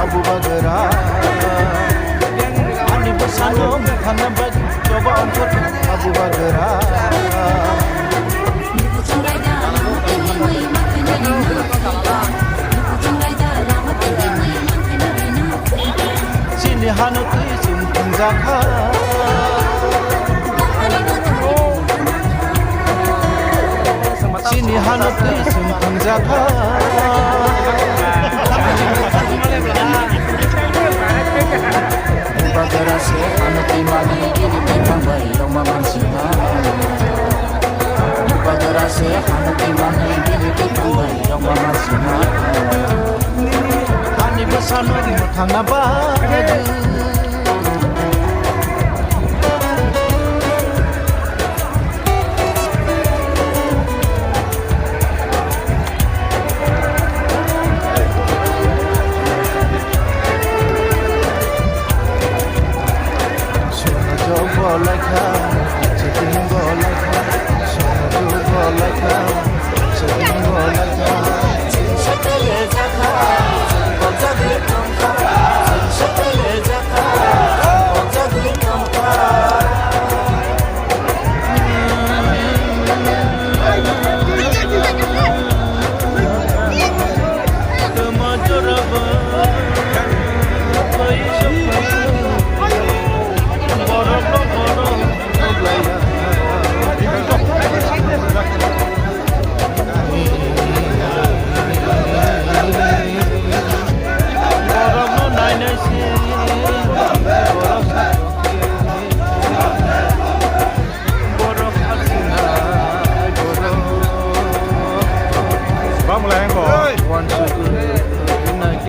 Abu Bagara Ani bersano Mukhana bagi coba ongkot Abu Bagara Sini hanuti simpung zakha Sini hanuti simpung zakha Bagara se anuti mali gini memang bayi maman singa Bagara se anuti mali gini memang bayi maman singa Ani bersano muthana bagadu Lekha